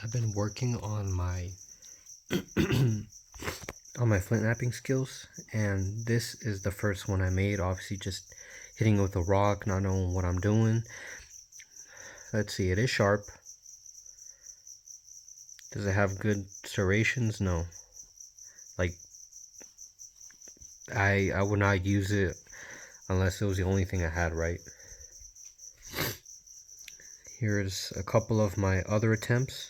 I've been working on my on my flint knapping skills, and this is the first one I made. Obviously just hitting it with a rock, not knowing what I'm doing. Let's see, it is sharp. Does it have good serrations? No. Like, I would not use it unless it was the only thing I had, right? Here's a couple of my other attempts.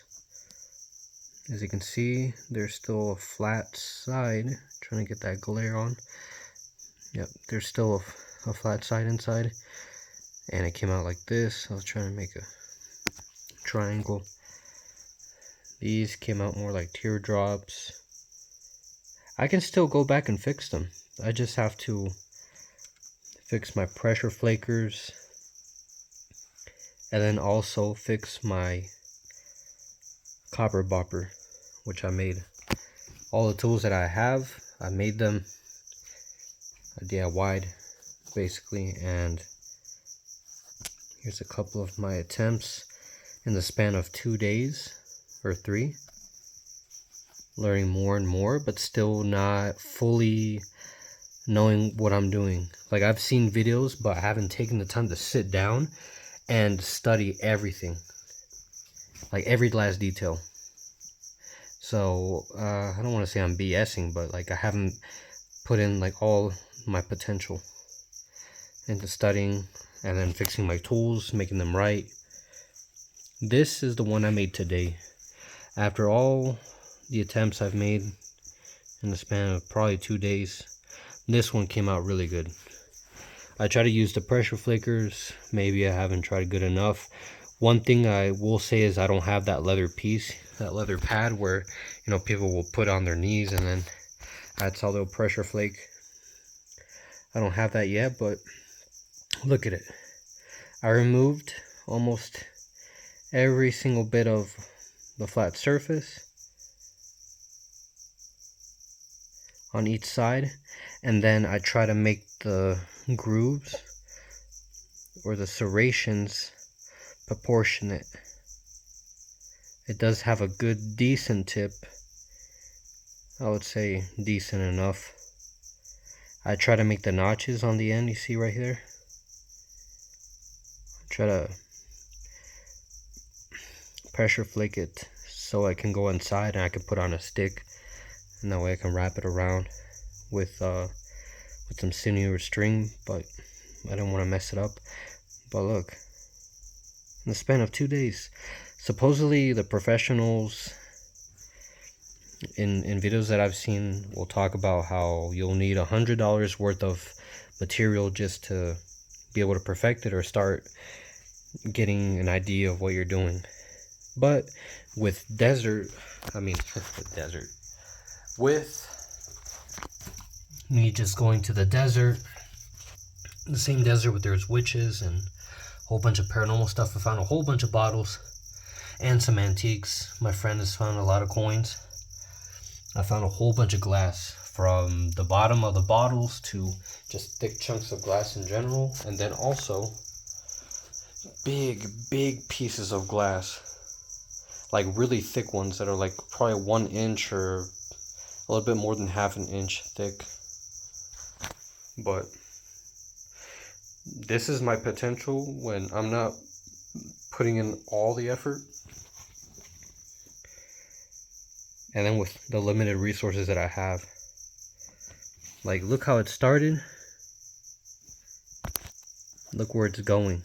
As you can see, there's still a flat side. Trying to get that glare on. Yep, there's still a flat side inside. And it came out like this. I was trying to make a triangle. These came out more like teardrops. I can still go back and fix them. I just have to fix my pressure flakers. And then also fix my copper bopper, which I made. All the tools that I have, I made them DIY'd basically, and here's a couple of my attempts in the span of 2 days or 3, learning more and more, but still not fully knowing what I'm doing. Like, I've seen videos, but I haven't taken the time to sit down and study everything, like every last detail. So I don't want to say I'm BSing, but like I haven't put in like all my potential into studying and then fixing my tools, making them right. This is the one I made today. After all the attempts I've made in the span of probably 2 days, this one came out really good. I try to use the pressure flickers. Maybe I haven't tried good enough. One thing I will say is I don't have that leather piece, that leather pad where, you know, people will put on their knees and then that's how they'll pressure flake. I don't have that yet, but look at it. I removed almost every single bit of the flat surface on each side, and then I try to make the grooves or the serrations proportionate. It does have a good decent tip. I would say decent enough. I try to make the notches on the end, you see right here. Try to pressure flake it so I can go inside and I can put on a stick, and that way I can wrap it around with some sinew or string, but I don't want to mess it up. But look, in the span of 2 days, supposedly the professionals in videos that I've seen will talk about how you'll need $100 worth of material just to be able to perfect it or start getting an idea of what you're doing. But with with me just going to the desert, the same desert where there's witches and a whole bunch of paranormal stuff, I found a whole bunch of bottles and some antiques. My friend has found a lot of coins. I found a whole bunch of glass, from the bottom of the bottles to just thick chunks of glass in general, and then also big pieces of glass, like really thick ones that are like probably 1 inch or a little bit more than half an inch thick. But this is my potential when I'm not putting in all the effort, and then with the limited resources that I have. Like, look how it started, look where it's going.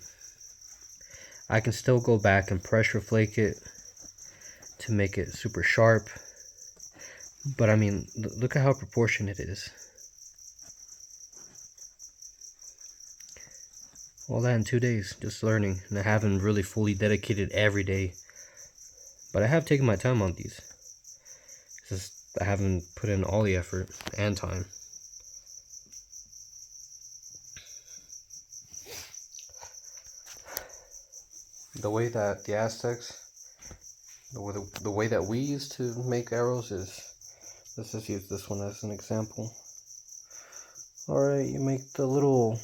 I can still go back and pressure flake it to make it super sharp, but I mean, look at how proportionate it is. All that in 2 days, just learning, and I haven't really fully dedicated every day, but I have taken my time on these. It's just I haven't put in all the effort and time. The way that the Aztecs, the way that we used to make arrows is, let's just use this one as an example. Alright, you make the little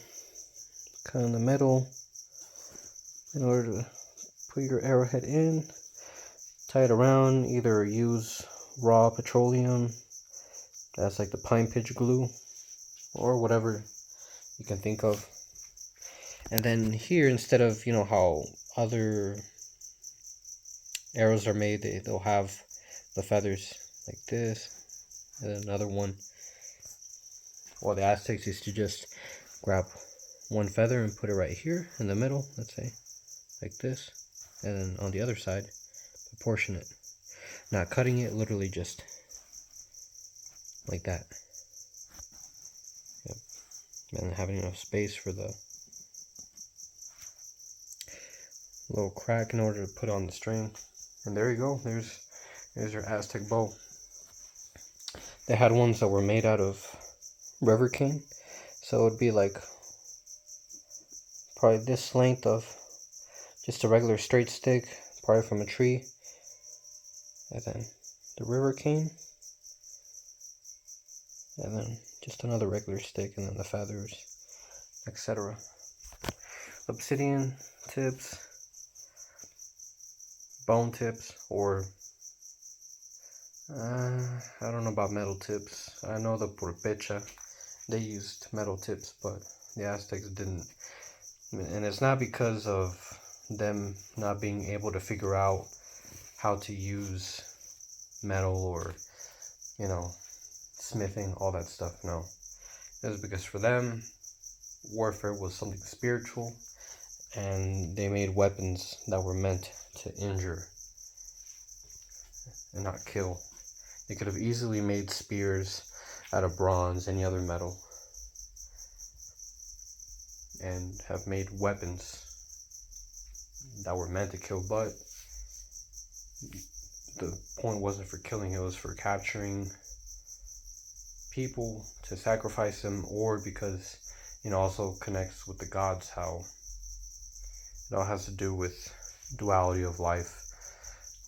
kind of the metal in order to put your arrowhead in, tie it around, either use raw petroleum, that's like the pine pitch glue, or whatever you can think of. And then here, instead of, you know, how other arrows are made, they'll have the feathers like this, and then another one. Well, the Aztecs used to just grab one feather and put it right here in the middle, let's say, like this, and then on the other side, proportion it. Not cutting it, literally just like that. Yep. And having enough space for the little crack in order to put on the string. And there you go, there's your Aztec bow. They had ones that were made out of river cane, so it would be like probably this length of just a regular straight stick, probably from a tree, and then the river cane, and then just another regular stick, and then the feathers, etc. Obsidian tips, bone tips, or I don't know about metal tips. I know the Purpecha, they used metal tips, but the Aztecs didn't. And it's not because of them not being able to figure out how to use metal or, you know, smithing, all that stuff. No. It was because for them, warfare was something spiritual, and they made weapons that were meant to injure and not kill. They could have easily made spears out of bronze, any other metal, and have made weapons that were meant to kill, but the point wasn't for killing, it was for capturing people to sacrifice them, or because, you know, also connects with the gods, how it all has to do with duality of life,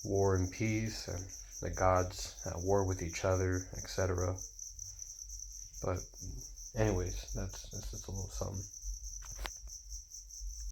war and peace, and the gods at war with each other, etc. But anyways, that's just a little something.